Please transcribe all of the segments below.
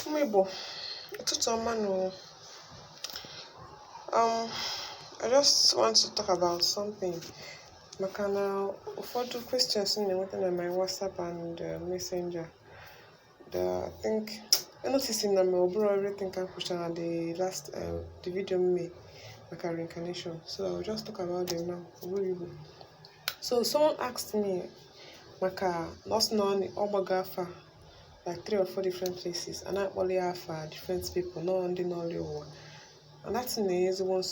Ufumebo, ụtụtụ ọma nụ. I just want to talk about something. Maka na ụfọdụ questions na-enweta na my WhatsApp and Messenger. I think I noticed na my overall everything can push on the video me maka reincarnation. So I'll just talk about them now. So someone asked me maka lost non Obagafa, like 3 or 4 different places, and I only have different people, not only one. And that's in the easy one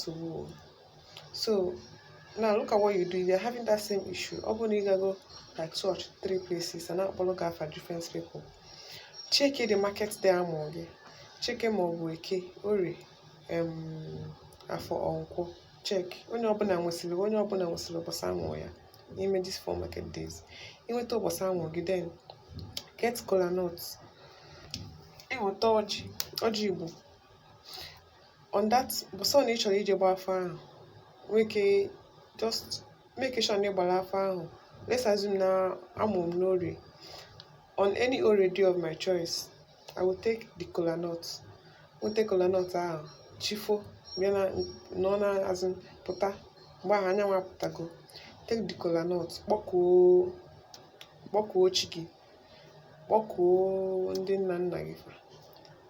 so now look at what you do. If you're having that same issue, open go like 2 or 3 places and not follow for different people. Check the market there more. Check more ori for uncle. Check when you open and whistle ya. Images for market days. You went over some then get cola notes. It will touch Ojibu. On that, but so naturally jeba fan. We just make sure neighbor fan. Let's assume now I'm Nori. On any already of my choice, I will take the cola nuts. We'll take cola nuts chifo, nona as in puta, hanya putago. Take the cola nuts, boko chigi, boko ndi nna gị fa,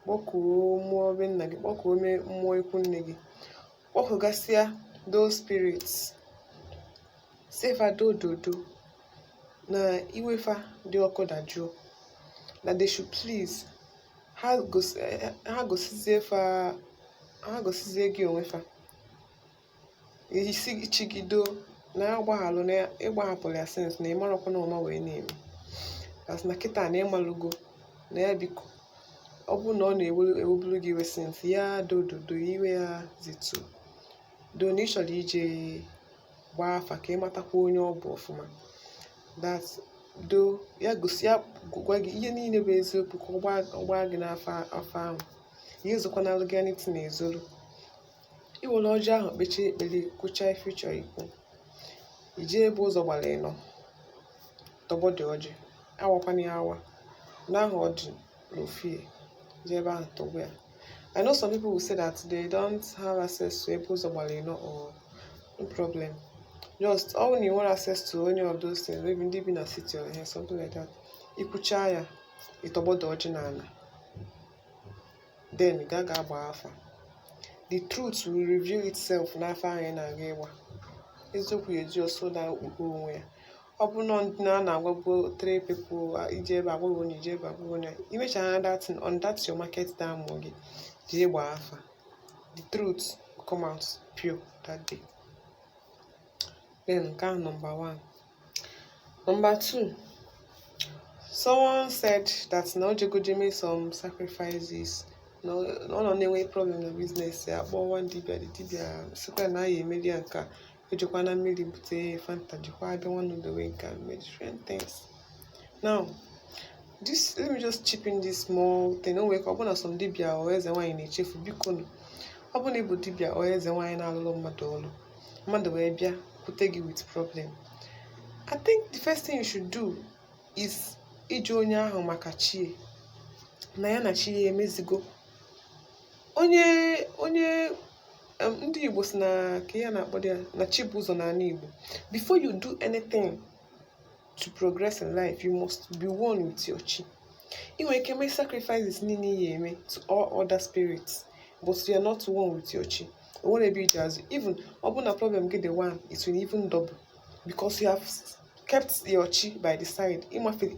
boko mmụọ be nna gị, boko mmụọ ikwu nne gị, boko gasịa those spirits, sefa do na iwefa dị ọkụ dajụọ, that they should please ha gosizie gị onwe fa, isi ichigido na agbaghalụ na ịgbahapụrụ ya sins na ịmarọkwa na ọma wee na-eme as na kịta na ịmalụgo na ya biko ọ bụ na ọ na-ewebulu gị iwe sins ya dododo iwe ya zitu do na ịchọrọ ije gbaa afa ka ịmatakwa onye ọ bụ ọfụma that do ya gosi ya gwa gị ihe niile bụ eziokwu ka ọ gbaa gị n'afọ ahụ ihe zokwanalụ gị anything na ezolu iwere ọjị ahụ kpechie ekpere kwụchaa ife ịchọrọ ikwu ije ebe ụzọ gbara ịnọ tọgbọ dị ọjị awakwana ya awa n'ahụ ọjị n'ofie ebe ahụ tọgbọ ya. I know some people will say that they don't have access to ebe ụzọ gbara ịnọ or no problem, just all when you want access to any of those things, maybe ndị bi na city or something like that, ikwucha ya ịtọgbọ dị ọjị n'ala then ga agba afa. The truth will reveal itself n'afọ ahụ na-aga ịgba eziokwu eji ọsọ na okpukpe onwe ya. Ọ bụ na na-agwagbo 3 people ije ebe agwagbo onye ije ebe agwagbo onye imechara that thing on that your market down mụ gị ji ịgba afa. The truth will come out pure that day. Then number 1. Number 2, someone said that now Ojegoje made some sacrifices. No na-enwe problem na business ya akpọ one dibia sikwa na ya emeri nka ejikwa na mmiri bute fanta jikwa abịa one of the way nka different things. Now let me just chip in this small thing. O nwere ka ọ bụ na some dibia ọ eze nwaanyị na-echefu biko nụ ọ bụ na ịbụ dibia ọ eze nwaanyị na-alụlụ mmadụ wee bịa kwute gị with problem. I think the first thing you should do is ịjụ onye ahụ maka chie na ya na chi ya emezigo. Onye ndị Igbo si na ka ya na-akpọ ya na chi bụ ụzọ n'ala Igbo. Before you do anything to progress in life, you must be one with your chi. You nwere ike make sacrifices niile ya eme to all other spirits, but you are not one with your chi. It won't be just even ọ na problem get the one, it will even double because you have kept your chi by the side.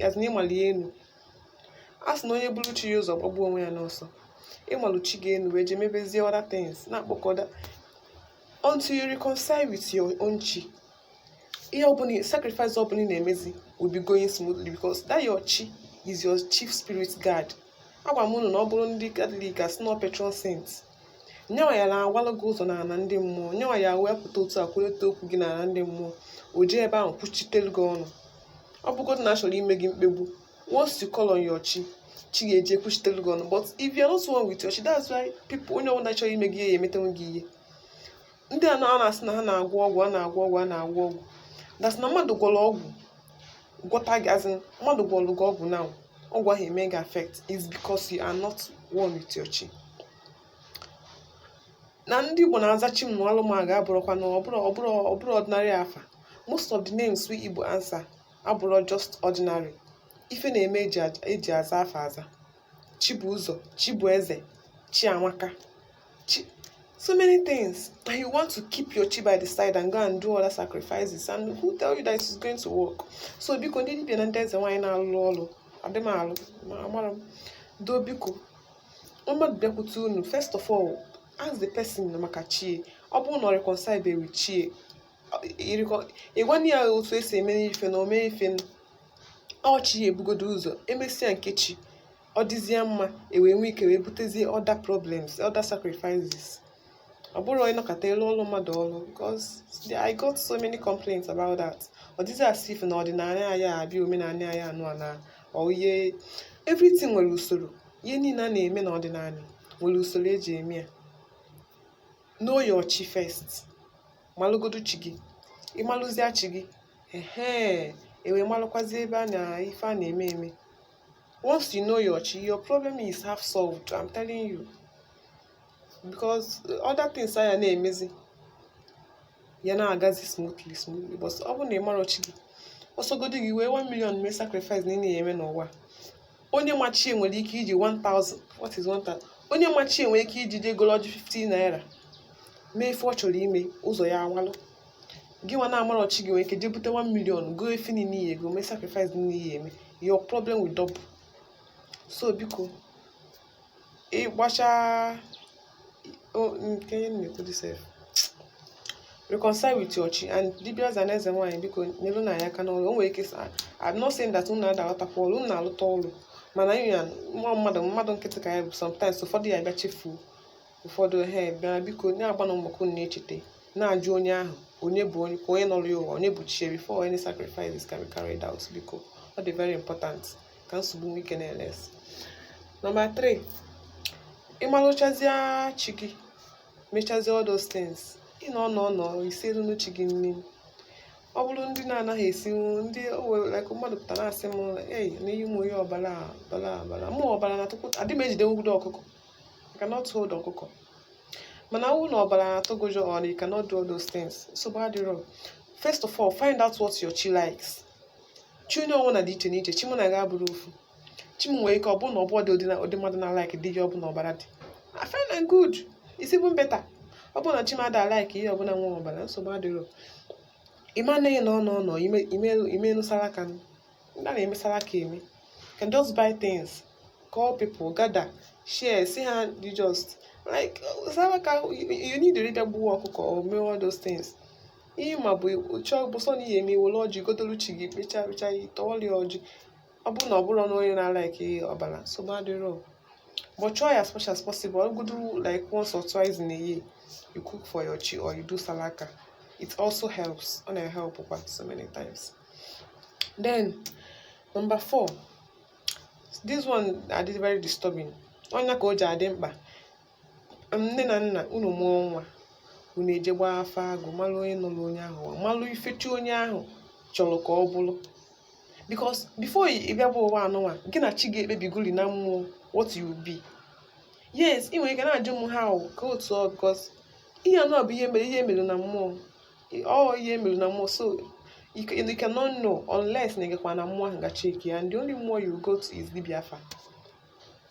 As na ịmali enu as na onye bụrụ chi ya ụzọ gbagbuo onwe ya n'ọsọ ịmalụ chi ga-enu wee je mebezie other things na-akpọkọda until you reconcile with your own chi. Ihe ọbụla sacrifice ọbụla na-emezi will be going smoothly because that your chi is your chief spirit guard. Agwa m unu na ọ bụrụ ndị Catholic as no patron saint nyawa ya na-agwalụ gị ụzọ na ndị mmụọ nyawa ya wepụta otu akwụleta okwu gị na ndị mmụọ o jee ebe ahụ kwuchitelu gị ọnụ. Ọ bụgodị na achọrọ ime gị mkpegbu, once you call on your chi ga-eje kwuchitelu gị ọnụ. But if you are not one with your chi, that's why people onye ọbụla chọrọ ime gị ihe ya emetenwu gị ihe. Ndị a na-asị na ha na-agwọ ọgwụ that's na mmadụ gwọrọ ọgwụ gwọta gị azị mmadụ gwọrọ gị ọgwụ now ọgwụ ahụ eme ga affect is because you are not one with your chi. Na ndị Igbo na-aza chi m na ọlụma ga-abụrụkwa na ọbụrụ ordinary afa. Most of the names we Igbo answer abụrụ just ordinary. Ife na-eme eji aza afa aza. Chibuzo, Chibueze, Chiamaka, so many things. And you want to keep your chi by the side and go and do other sacrifices. And who tell you that it is going to work? So biko ndị dibịa na ndị eze nwaanyị na-alụ ọlụ adịmalụ ma amara m do biko mmadụ bịakwute unu, first of all ask the person maka chie. Ọ bụrụ na ọ reconcile with chie, ịgwanye ya otu esi eme ife na ome ife ọ chi ebugodo ụzọ emesịa nke chi ọ dịzie mma ewee nwee ike wee butezie other problems, other sacrifices. Ọ bụrụ ịnọkọta elu ọlụ mmadụ ọlụ, because I got so many complaints about that. Ọ dịzi as if na ọdịnala anyị abịa omenala anyị anụ na ihe everything nwere usoro. Ihe niile a na-eme na ọdịnala nwere usoro eji eme ya. Know your chi first. Malụgodu chi gị. Ịmalụzie chi gị, ewee malụkwazi ebe a na ife a na-eme eme. Once you know your chi, your problem is half solved, I'm telling you. Because other things are na-emezi ya na-agazi smoothly. But ọ bụ na ịmara chi gị, ọsọgodi gị wee 1 million mee sacrifice na ị na-eme n'ụwa. Onye machie nwere ike iji 1000. What is 1000? Onye machie nwere ike iji degoloji 50 naira mee ife ọ chọrọ ime, ụzọ ya awalụ. Gị nwa na-amara chi gị nwere ike je bute 1 million go efe niile ego mee sacrifice niile eme. Your problem will double. So biko ịgbacha reconcile with your chi. And dibias and eze nwaanyị biko nyelu na ya aka n'ọrụ. O nwere ike I'm not saying that unu na-alụtakwa ọrụ, unu na-alụta ọrụ, mana mmadụ nkịtị ka ya bụ sometimes ụfọdụ ya bịa chefuo, ụfọdụ bịa biko na-agba na mbọkụ na-echete na-ajụ onye ahụ onye bụ onye ka onye nọrọ ya ụwa, onye bụ chi before any sacrifices can be carried out. Biko ọ dị very important ka nsogbu nwee ike na-eles. Number 3, ịmalụchazie chi gị, mechazie all those things. Nọ isielu n'uchi gị nri. Ọ bụrụ ndị na-anaghị esi ndị like mmadụ pụtara na-asị m n'ihi ụmụ ya ọbara mụ ọbara na-atụkwu adị m ejide nwudo ọkụkọ. I cannot hold ọkụkọ. Mana ọwụ na ọbara na-atụgojo or you cannot do all those things. So bad wrong. First of all, find out what your chi likes. Chi onye ọnwụ na dị iche n'iche. Chi mụ na ga-abụrụ ofu. Chi m nwere ike ọ bụrụ na ọbụ ụdị mmadụ na like dị ya ọ bụ na ọbara dị. I find them good. It's even better. Ọ bụrụ na chi mmadụ like ihe ọbụla nwa ọbara, nsogbu adịrọ. Imane no email salaka. Ndị na-eme salaka eme. You can just buy things, call people, gather, share, see how you just like salaka. You need to read a book or mail all those things. Ihe ma bụ chọọ bụ sọ na ihe eme wolo ọjị gotolu chi gị kpecha tọọlị ọjị. Ọ bụrụ na ọ bụrụ na onye na-like ihe ọbara, nsogbu adịrọ. But try as much as possible. I'll go do like once or twice in a year. You cook for your chi or you do salaka. It also helps. And I help so many times. Then, number 4. This one I did very disturbing. Onya ka oja ademba. Nne na nna unu mụọ nwa. Unu eje gbaa afa agụ malụ onye nọ onye ahụ. Malụ ifechi onye ahụ chọrọ ka ọ bụrụ. Because before you bịa bụ ụwa anụnwa, gị na chi ga-ekpebigoli na mmụọ what you will be. Yes, ị nwere ike na-ajụ m how ka otu ọ because ihe anụ bụ ihe mere na mmụọ. Ihe mere na mmụọ. So you cannot know unless na gịkwa na mmụọ ahụ ga-check ya. And the only mmụọ you go to is dibịa afa.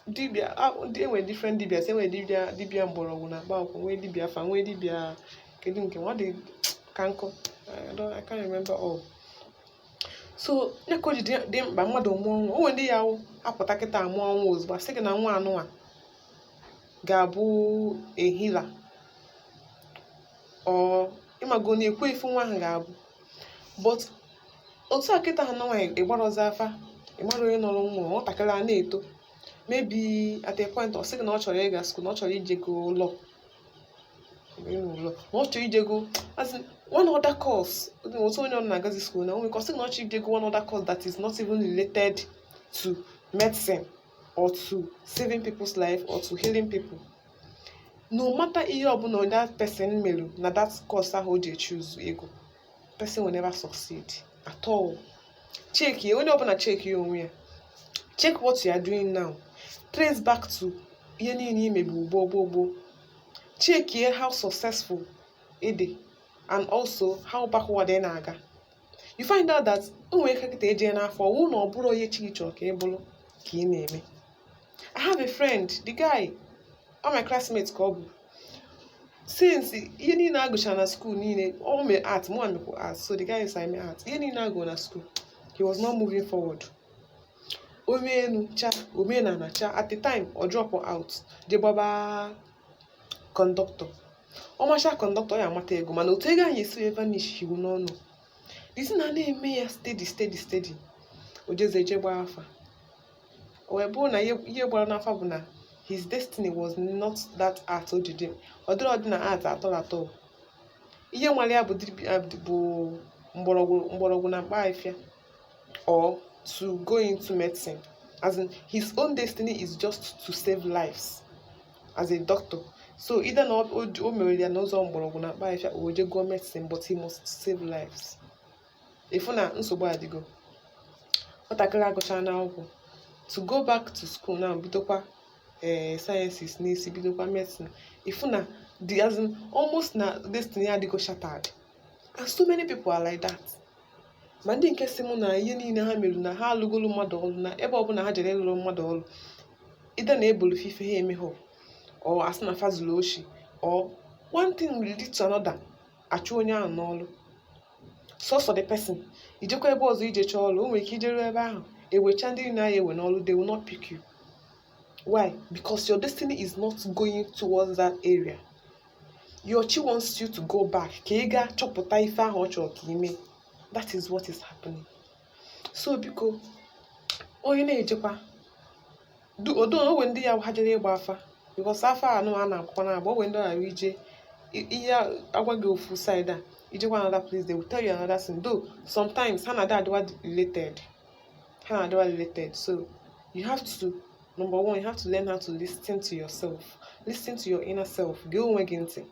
Dibịa enwere different dibias. Enwere dibịa mgbọrọgwụ na akpa akwụkwọ, nwee dibịa afa, nwee dibịa kedu nke nwa dị ka nkụ. I can't remember all. So nyako ji dị mkpa mmadụ mụọ nwa. O nwere ndị ya apụta kịta amụọ nwa ozugbo asị gị na nwa anụnwa ga-abụ ehila ọ ịmago na-ekwe ifu nwa ahụ ga-abụ. But otu a kịta ha na nwaanyị ịgbarọzi afa ịmara onye nọrọ nwa nwatakịrị a na-eto maybe at a point ọ sị gị na ọ chọrọ ịga school, na ọ chọrọ ijego ụlọ na ọ chọrọ ijego as in one other course. Otu onye ọ na-agazi school na onwe ka ọ sị na ọ chọrọ ijego one other course that is not even related to medicine or to saving people's life or to healing people. No matter ihe ọbụla that person meru na that course ahụ o ji choose ego, person will never succeed at all. Check onye ọbụla check onwe ya. check what you are doing now, trace back to ihe niile imebu gboo, check here how successful it is and also how backward ị na-aga. You find out that onwe ike kịta eje n'afọ wụ na ọ bụrụ onye chi gị chọrọ ka ị bụrụ ka ị na-eme. I have a friend, the guy, all my classmates ka ọ bụ. Since ihe niile agụcha na school niile, ọ mee art, mụ amekwa art, so the guy is ime art. Ihe niile agụ na school, he was not moving forward. Omenu cha, omenana cha, at the time, or drop out, je gbaba conductor. Ọmasha conductor ya amata ego, mana otu ego anyị esi ebe nishi iwu n'ọnụ. Isi na na-eme ya steady. O jeze eje gbaa afa. O wee bụrụ na ihe gbara n'afa bụ na his destiny was not that art o jide. Ọ dịrọ na art atọ. Ihe nwale ya bụ mgbọrọgwụ na mkpa afịa or to go into medicine. As in, his own destiny is just to save lives as a doctor. So either na o mere ya n'ụzọ mgbọrọgwụ na mkpa afịa o je go medicine, but he must save lives. Ifu na nsogbu adịgo. Ọtakịrị agụcha na akwụkwọ. To go back to school now, bidokwa sciences n'isi, bidokwa medicine. Ifu na as in, almost na destiny adịgo shattered. And so many people are like that. Ma ndị nke si mụ na ihe niile ha merụ na ha alụgolu mmadụ ọlụ, na ebe ọbụla ha jere ịlụrụ mmadụ ọlụ, ide na ebolu fife ha emehọ, or asị na fazulu oshi, or one thing will lead to another, achụ onye ahụ n'ọlụ. So for the person, ijekwa ebe ọzọ ije chọọ ọlụ, o nwere ike ijeru ebe ahụ, ewecha ndị na ewe n'ọlụ, they will not pick you. Why? Because your destiny is not going towards that area. Your chi wants you to go back, ka ị ga chọpụta ife ahụ ọ chọrọ ka ime. That is what is happening. So biko, onye na-ejekwa odo onwe ndị ya ha jere ịgba afa, because afa anụ a na-akwụkwọ na-agba, onwe ndị ọrụ ije ihe agwa gị ofu side a, ijekwa another place, they will tell you another thing. Though sometimes ha na-adịwa related. So you have to, number one, you have to learn how to listen to yourself. Listen to your inner self. Gị onwe gị ntị.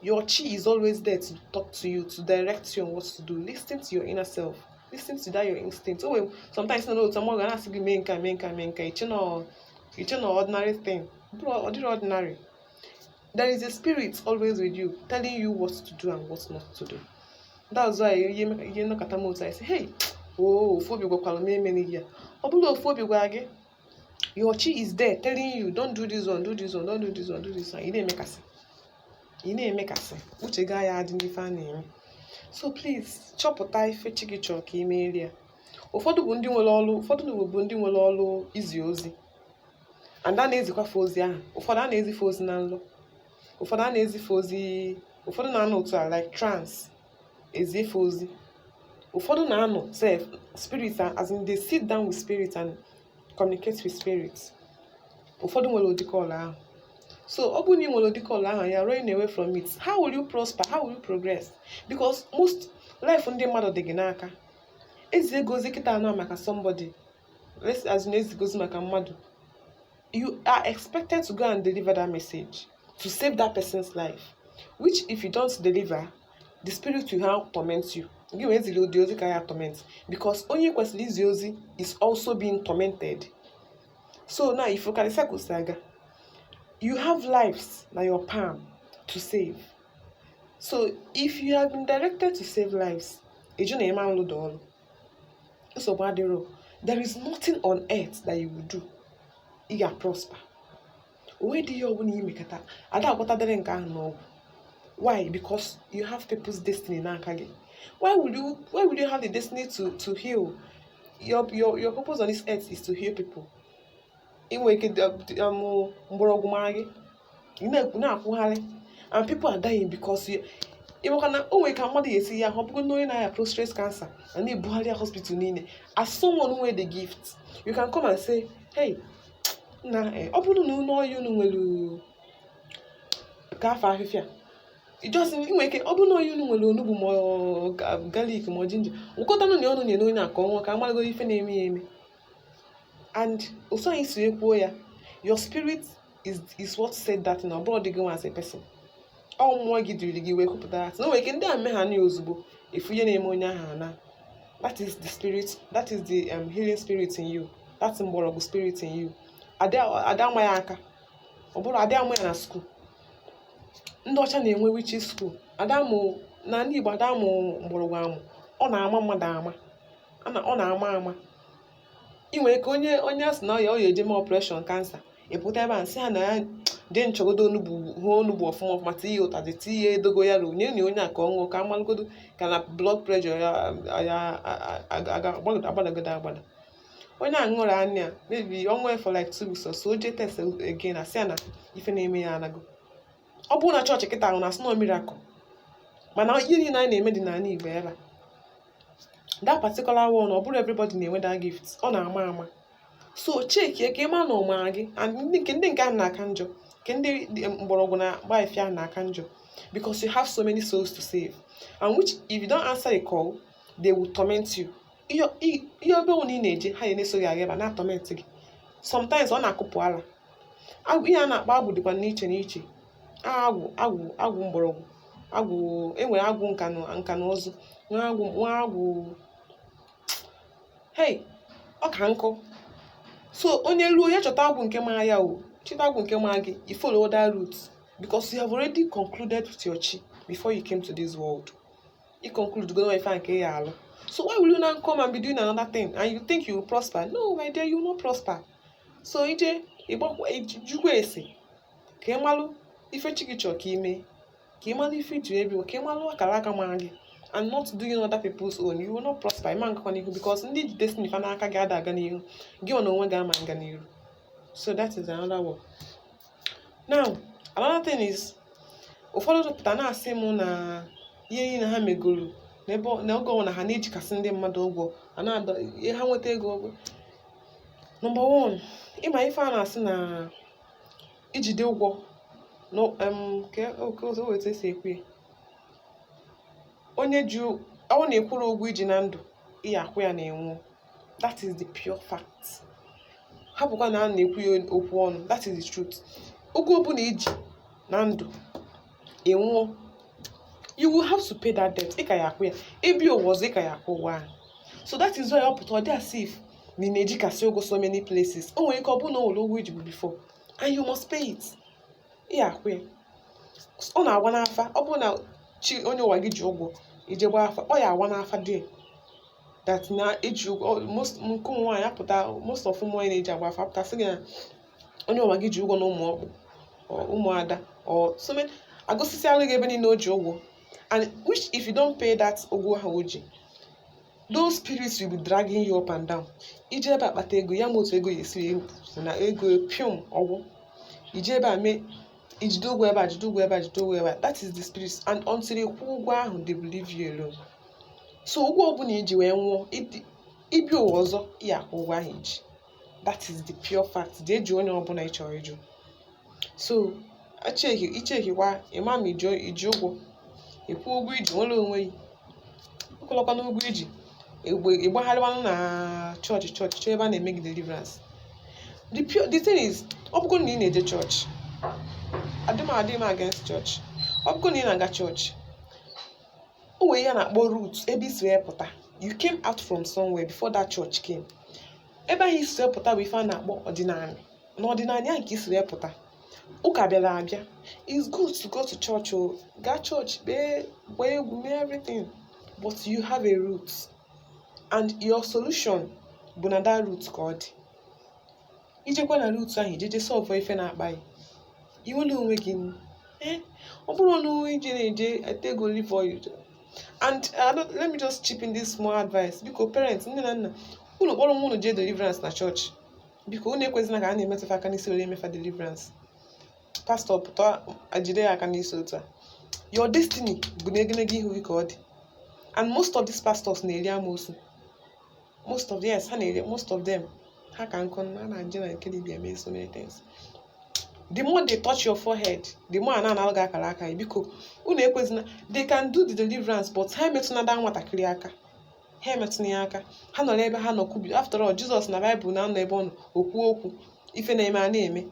Your chi is always there to talk to you, to direct you on what to do. Listen to your inner self. Listen to that your instinct. Oh, sometimes no, someone gonna ask you menka. It's not ordinary thing. Ordinary. There is a spirit always with you, telling you what to do and what not to do. That's why you know I say, hey, phobia go kwalo many years. Obulo phobia go age. Your chi is there telling you, don't do this one, don't do this one. You didn't make us. Uche ga ya adị n'ife a na-eme. So please, chọpụta ife chi gị chọrọ ka ime eri ya. Ụfọdụ bụ ndị nwere ọlụ izi ozi. And a na-ezikwafe ozi ahụ. Ụfọdụ a na-ezife ozi na nlọ. Ụfọdụ a na-ezife ozi, ụfọdụ na-anọ otu a like trance, ezife ozi. Ụfọdụ na-anọ self spirit, as in they sit down with spirit and communicate with spirit. Ụfọdụ nwere ụdị call ahụ. So, when you are running away from it, how will you prosper? How will you progress? Because most life on the mother de genaka. Ezi goes kita na maka somebody. Let's as ezi goes maka madu. You are expected to go and deliver that message to save that person's life. Which, if you don't deliver, the spirit will have torment you. Give me the ozi kaya torment, because only kwesili ozi is also being tormented. So now, if you can saga. You have lives na your palm to save. So if you have been directed to save lives, there is nothing on earth that you will do. You can prosper. Why do you Why? Because you have people's destiny now. Why would you have the destiny to heal? Your purpose on this earth is to heal people. And people are dying because you can prostate cancer and they buy hospital. As someone who had the gift, you can come and say, hey, it doesn't make it garlic more ginger. And also your spirit is what said that in our body go as a person. All more give you wake up that. No, we can damn if you name that is the spirit, that is the healing spirit in you. that's mgbọrọgwụ spirit in you. Ada ama ya aka, ọ bụrụ ada ama ya na school. Ndị ọcha na-enwe witches school. Ada amụ na ndị Igbo, ada amụ mgbọrọgwụ amụ, ọ na-ama mmadụ ama, ọ na-ama ama. Ị nwere ka onye asị na ọ ya eje mee operation cancer, ịpụta ebe a nsị ha na ya jee nchọgodo onugbu ọfụma tinye ụtazị, tinye dogoyaro, onye a ka ọ ṅụọ ka amalụgodo ka na blood pressure ya agbadagodo. Onye a ṅụrụ anya maybe ọnwa for like 2 weeks or so, o jee test again asị ya na ife na-eme ya anago. Ọ bụrụ na chọọchị kịta ahụ na-asị na miracle, mana ihe niile anyị na-eme dị n'ala Igbo ebe a. That particular one, ọ bụrụ everybody na-enwe that gift, ọ na-ama ama. So chekie ka ịma na ọmara gị, and ndị nke ahụ na-aka njọ, nke ndị mgbọrọgwụ na gbaefe ahụ na-aka njọ, because you have so many souls to save, and which if you don't answer a call, they will torment you. Ihe ebe ụnụ ị na-eje ha na-eso gị aga ebe na torment gị. Sometimes ọ na-akụpụ ala. Ihe a na-akpa agwụ dịkwa n'iche n'iche. Agwụ mgbọrọgwụ, enwere agwụ nka na ụzụ, nwa agwụ ọ ka nkụ. So onye luo ya chọta agwụ nke mara ya chịta agwụ nke mara gị, you follow that route, because you have already concluded with your chi before you came to this world. You conclude go ife nke ya alụ. So why will you now come and be doing another thing and you think you will prosper? No, my dear, you will not prosper. So ije jukwa ese ka ị malụ ife chi gị chọrọ ka ime, ka ị malụ ife iji ebi, ka ị malụ akara aka mara gị, and not doing other people's own. You will not prosper. Ịma nkakwa n'ihu, because ndị ji destiny fa n'aka gị ada aga n'ihu, gị ọ na onwe gị ama nga n'ihu. So that is another one. Now another thing is, ụfọdụ pụta na-asị m na ihe niile ha megolu na oge ọwụ na ha na-ejikasị ndị mmadụ ụgwọ, ha nweta ego. Number one, ịma ife a na-asị na ijide ụgwọ o weta esi ekwe, onye ji ọ na-ekwuru ụgwọ iji na ndụ, ihe akwụ ya na-enwu. That is the pure fact. Hapụkwa na a na-ekwu ya okwu ọnụ. That is the truth. Ụgwọ ọbụla iji na ndụ enwuo, you will have to pay that debt. Ị ka ya akwụ ya. Ebi ụwa ọzọ ị ka ya akwụ ụgwọ ahụ. So that is why ọ pụta ọ dị as if na ị na-ejikasị ụgwọ so many places. O nwere ike ọ bụrụ na o nwere ụgwọ iji bụ before, and you must pay it. Ị ya akwụ ya. Ọ na-agwa n'afa. Ọ bụrụ na chi onye ụwa gị ji ụgwọ ije gbaa afa, ọ ya agwa n'afa dị that na eji ụgwọ. Nke ụmụ nwaanyị apụta, most of ụmụ nwaanyị na-eji agba afa apụta sị gị na onye ụwa gị ji ụgwọ na ụmụ ọkpụ ụmụada so many agosisiala gị ebe niile o ji ụgwọ, and which if you don't pay that ụgwọ ahụ o ji, those spirits will be dragging you up and down. Ije ebe akpata ego ya, ma otu ego ya esi na ego pium ọgwụ, ije ebe a mee ijide ụgwọ ebe a, jide ụgwọ ebe a, jide ụgwọ ebe a. That is the spirit, and until you kwụọ ụgwọ ahụ, they will leave you alone. So ụgwọ ọbụla iji wee nwụọ, ibi ụwa ọzọ ya akwụ ụgwọ ahụ iji. That is the pure fact. Dị eji onye ọbụla ị chọrọ ịjụ. So ichekwa ịma ma iji ụgwọ ịkwụ ụgwọ iji nwere onwe gị, ọkọlọkwa n'ụgwọ iji ịgbagharịwanụ na chọọchị chọọ ebe a na-eme gị deliverance. The thing is, ọ bụgo na ị na-eje chọọchị, adịm against chọọchị. Ọ bụgo na ị na-aga chọọchị, o nwere ihe a na-akpọ root, ebe isi wee pụta. You came out from somewhere before that church came. Ebe ahụ isi wee pụta bụ ife a na-akpọ ọdịnala. Na ọdịnala ahụ ka isi wee pụta, ụka bịara abịa. It's good to go to church, gaa church, gbaa egwu, mee everything, but you have a root, and your solution bụ na that root ka ọ dị. Ijekwa na root ahụ ijeje solve ife na-akpa gị, iwere onwe gị. Ọ bụrụ na ije na-eje etego live for you. And let me just chip in this small advice. Biko parents, nne na nna, unu kpọrọ nwa unu jee deliverance na church. Biko unu ekwezina ka a na-emetụfa aka n'isi were emefa deliverance. Pastor pụta ajide ya aka n'isi otu a. Your destiny bụ na egenege ihu gị ka ọ dị. And most of these pastors na-eri amoosu. Most of them ha ka nkụ na na-aje na nke dibịa mee so many things. The more they touch your forehead, the more na-analụ gị akara aka gị. Biko unu ekwezina. They can do the deliverance, but ha emetụna da nwatakịrị aka. Ha emetụna ya aka. Ha nọ n'ebe ha nọ kwubi. After all, Jesus na Bible na-anọ ebe ọ nọ okwu okwu. Ife na-eme a na-eme.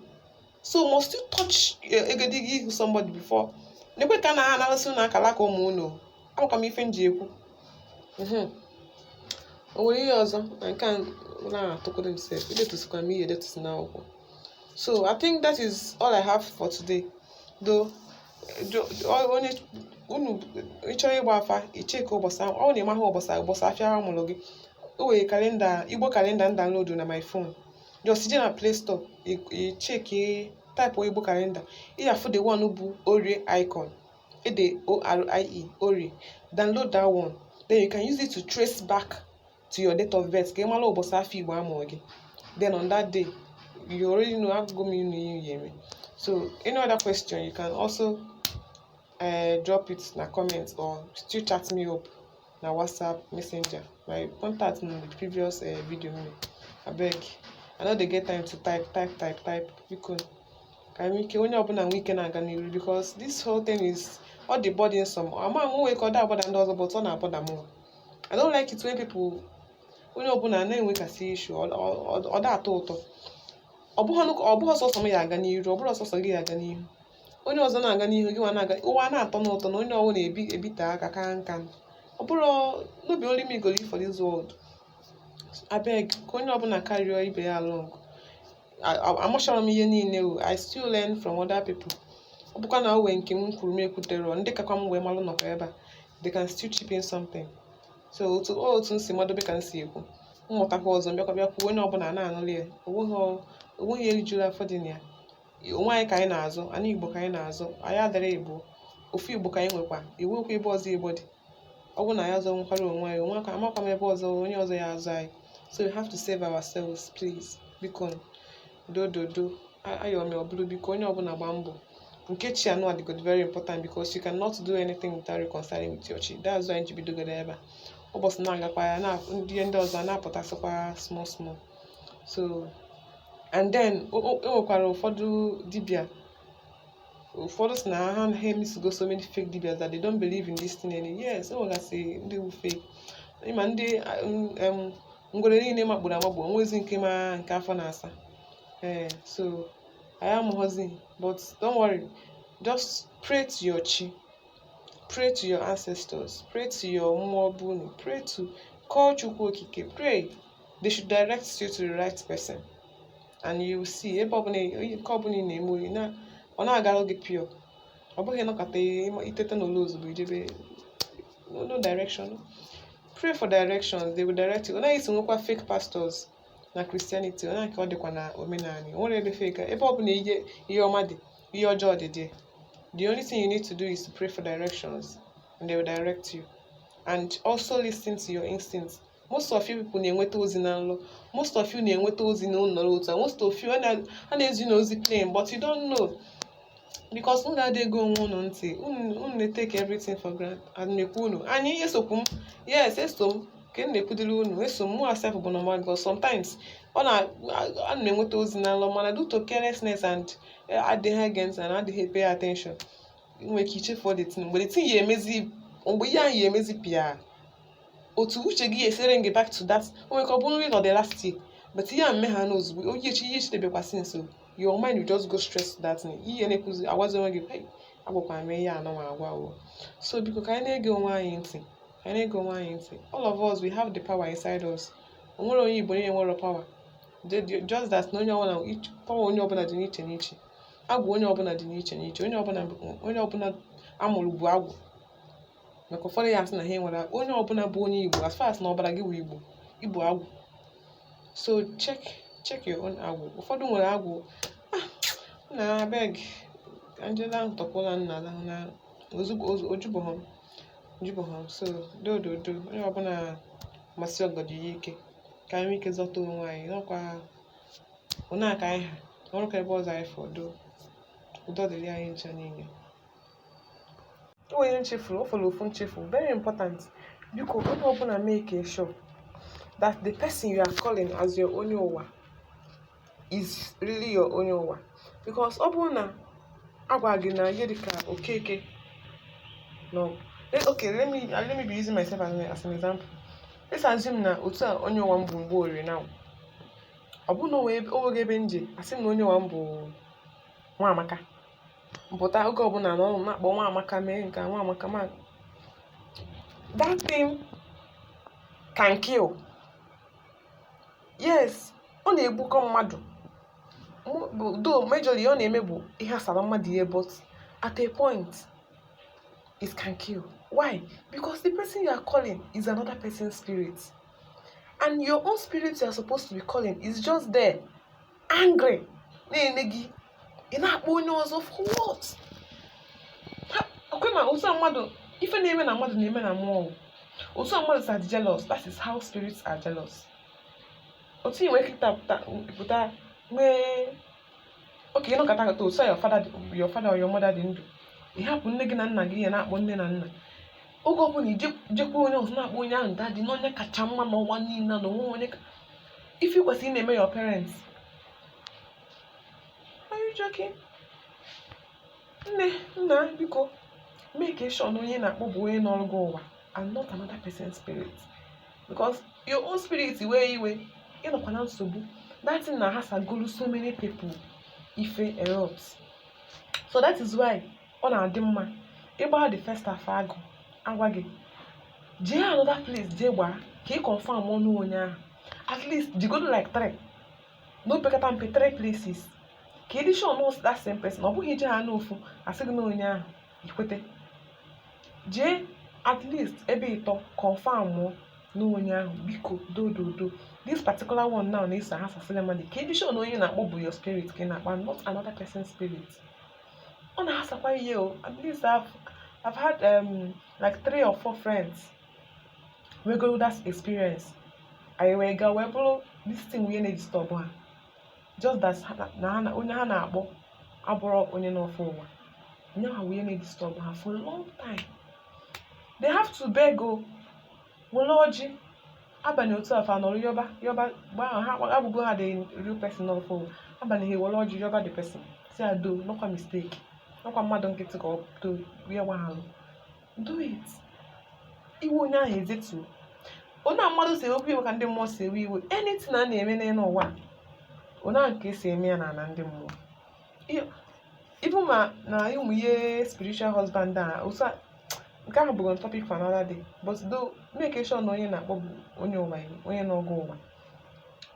So must you touch egedege ihu somebody before? Nekwe ka na ha analụsị unu akara aka ụmụ unu. Amakwa m ife nji ekwu. O nwere ihe ọzọ na nke na-atụkwa themselves idetusikwa m ihe edetusi n'akwụkwọ. So I think that is all I have for today. Though onye unu ịchọrọ ịgba afa icheke ụbọchị ahụ, ọ na-eme ahụ ụbọchị afịa mụrụ gị. O nwere kalenda Igbo kalenda m download na my phone. Just sije na Play Store icheke type Igbo kalenda. Ị ga-afụ the one bụ Orie icon. The ORIE Orie. Download that one. Then you can use it to trace back to your date of birth. Ka ị mara ụbọchị afọ Igbo amụrụ gị. Then on that day, you already know how to go me. So any other question, you can also drop it in the comments or still chat me up na WhatsApp Messenger. My contact in the previous video. I beg. I know they get time to type. Because onye ọbụla nwee ike na-aga n'iru, because this whole thing is all the burdensome. Ama m nwee ka ọ da-abọda ndị ọzọ, but ọ na-abọda m. I don't like it when people onye ọbụla na-enwekasị issue ọ da-atọ ụtọ. Ọ bụghị sọsọ m ya aga n'iru, ọ bụrụ sọsọ gị ya aga n'ihu. Onye ọzọ na-aga n'ihu, gị nwa na-aga, ụwa na-atọ n'ụtọ na onye ọbụla ebite aka ka nka. Ọ bụrụ no be only me go live for this world. I beg ka onye ọbụla carry ibe ya along. Amụchara m ihe niile o. I still learn from other people. Ọ bụkwa na o nwee nke m kwuru m ekwutere, ndị kakwa m wee malụ nọkwa ebe a, they can still chip in something. So otu nsi madobe ka nsi ekwu. Mmụtakwa ọzọ bịakwa kwuo onye ọbụla na-anụrụ ya. Onweghị erijuru afọ dị na ya. Onwe anyị ka anyị na-azụ, anyị Igbo ka anyị na-azụ. Anyị adịrị Igbo. Ofu Igbo ka anyị nwekwa. Iwekwa ebe ọzọ Igbo dị. Ọ bụ na ya azọ nwekwara onwe anyị. Onwe aka amakwa m ebe ọzọ onye ọzọ ya azụ anyị. So we have to save ourselves, please. Biko do ayọ me ọbụrụ biko onye ọbụla gba mbọ. Nke chi anụ adịgod very important, because you cannot do anything without reconciling with your chi. That's why anyị bido gada ebe a. Ụbọchị na-agakwa ya na ndị ọzọ na-apụtasịkwa small. So and then enwekwara ụfọdụ dibịa. Ụfọdụ si na ha emesigo so many fake dibias that they don't believe in this thing any. Yes, enwegasị ndị wu fake. Ịma ndị ngwere niile makpuru amakpu, onwezi nke ma nke afọ na-asa. So I am Hozi, but don't worry. Just pray to your chi. Pray to your ancestors. Pray to your Mwabunu. Pray to call Chukwu Okike. Pray. They should direct you to the right person. And you will see. Ebe ọbụla na-eme na ọ na-agara gị pure. Ọ bụghị nọkọta itete n'ụlọ ozugbo ijebe no direction. Pray for directions. They will direct you. Ọ naghị esi nwekwa fake pastors na Christianity. Ọ naghị ka ọ dịkwa na omenani. O nwere ebe fake. Ebe ọbụla ihe ọma dị, ihe ọjọọ dị dị. The only thing you need to do is to pray for directions, and they will direct you. And also listen to your instincts. Most of you people na-enweta ozi na nlọ. Most of you na-enweta ozi na ụlọ otu. Most of you na-ezi na ozi plain, but you don't know. Because unu adịghị onwe unu ntị. Unu na-take everything for granted. And na-ekwu unu. Anyị esokwu m. Yes, eso m. Ka m na-ekwudiri unu. Eso m. Mụ asef bụ normal, because sometimes a na-enweta ozi na nlọ, mana due to carelessness and adịghị against and adịghị pay attention, nwere ike ichefu the thing. Mgbe the thing ya emezi, mgbe ihe ahụ ya emezi pịa, otu uche gị esere gị back to that. O nwere ka ọ bụrụ nri nọ the last year, but ihe a mme ha n'ozugbo, ihe chitebekwasị nso, your mind will just go straight to that thing. Ihe na-ekwuzi agwazi onwe gị, hey, agwakwara m ihe a na agwa o. So biko ka anyị na-ege onwe anyị ntị. All of us, we have the power inside us. O nwere onye Igbo nwere power. Just that na power onye ọbụla dị n'iche n'iche. Agwụ onye ọbụla dị n'iche n'iche. Onye ọbụla amụrụ bụ agwụ. Maka ụfọdụ ya asị na ha nwere onye ọbụla bụ onye Igbo, as far as na ọbara gị bụ Igbo, Igbo agwụ. So check your own agwụ. Ụfọdụ nwere agwụ. Na abeg Angela ntọkwala nna na ojubọhọm. So do onye ọbụla masị ọgọdị ya ike. Ka anyị ike zọta onwe anyị. N'ọkwa ụna aka anyị ha. Ọrụ ka ebe ọzọ anyị fọdụ. Udo dịrị anyị ncha niile. Onye nchefu, o follow ofu nchefu. Very important. Biko onye ọbụla make sure that the person you are calling as your onye ụwa is really your onye ụwa. Because ọ bụrụ na agwa gị na ihe dịka Okeke. No. Okay, let me be using myself as an example. Let's assume na otu a onye ụwa m bụ mgbe Orie now. Ọ bụ na o nwere ebe nje, asị m na onye ụwa m bụ Nwaamaka. Mpụta oge ọbụla na ọnụ na-akpọ Nwaamaka mee nke Nwaamaka ma. That thing can kill. yes, ọ na-egbukọ mmadụ. Though majorly ọ na-eme bụ ihe asara mmadụ ihe, but at a point it can kill. Why? Because the person you are calling is another person's spirit, and your own spirit you are supposed to be calling is just there, angry, na-ene gị, ị na-akpọ onye ọzọ for what? Okay, ma otu mmadụ, ife na-eme na mmadụ na-eme na mmụọ. Otu mmadụ are jealous. That is how spirits are jealous. Otu inwe kita pụta mee, okay, no kata to say your father or your mother dị ndụ. Ị hapụ nne gị na nna gị ya na-akpọ nne na nna. Oge ọbụla ijekwa onye ọzọ na-akpọ onye ahụ daddy na onye kacha mma n'ụwa niile na onwe onye. If you kwesịrị na-eme your parents, are you joking? Nna, biko, make sure na onye na-akpọ bụ onye n'ọrụ gị ụwa and not another person's spirit. Because your own spirit iwe ịnọkwa na nsogbu. That thing na has agolu so many people ife erupts. So that is why ọ na-adị mma ịgba the first afọ agụ agwa gị jee another place jee gbaa ka ị confirm ọnụ onye ahụ. At least jigodo like 3 no pekata mpe 3 places ka ị dị sure na that same person. Ọ bụghị ije ha n'ofu asị gị na onye ahụ ikwete. Jee at least ebe 3 confirm na onye ahụ biko do this particular one now na-eso ha sasịrị mmadụ ka ị dị sure na onye na-akpọ bụ your spirit ka ị na-akpa, not another person's spirit. Ọ na-asakwa ihe o. At least I've had like 3 or 4 friends we go that experience. I wee ga wee bụrụ this thing we na-disturb ha, just that na onye ha na-akpọ abụrụ onye n'ofe ụwa. Now we na-disturb ha for a long time. They have to beg o were ọjị abalị otu afọ anọrọ yoba gbaa ha abụgo ha the real person n'ofe ụwa. Abalị ha were ọjị yoba the person si ado nọkwa mistake, nọkwa mmadụ nkịtị ka ọ to ya gbahalụ. Do it. Iwe onye ahụ ezetu. Onye mmadụ si ekwu iwe ka ndị mmụọ si ewe iwe. Anything a na-eme n'elu ụwa onye ahụ ka esi eme ya na ndị mmụọ. Even ma na ụmụ ihe spiritual husband a otu nke ahụ bụ topic for another day, but though make sure na onye na-akpọ bụ onye ụwa, onye na-ọgụ ụwa,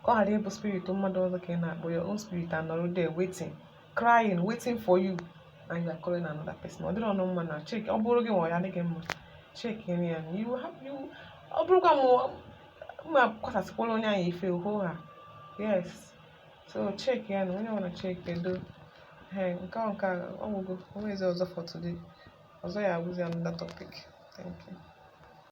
ka ọ ghara ịbụ spirit mmadụ ọzọ ka ị na-akpọ. Your own spirit anọrọ there waiting, crying, waiting for you, and you are calling another person. Ọ dịrị ọnụ mma na check. Ọ bụrụ gị ma ọ ya adịghị mma, check in ya. Ọ bụrụkwa ma kwasasịkwala onye ahụ ife oho ha. Yes, so check ya na onye ọ na check edo. Nke ọ gwụgo. Onwezi ọzọ for today. Ọzọ ya abụzi another topic. Thank you.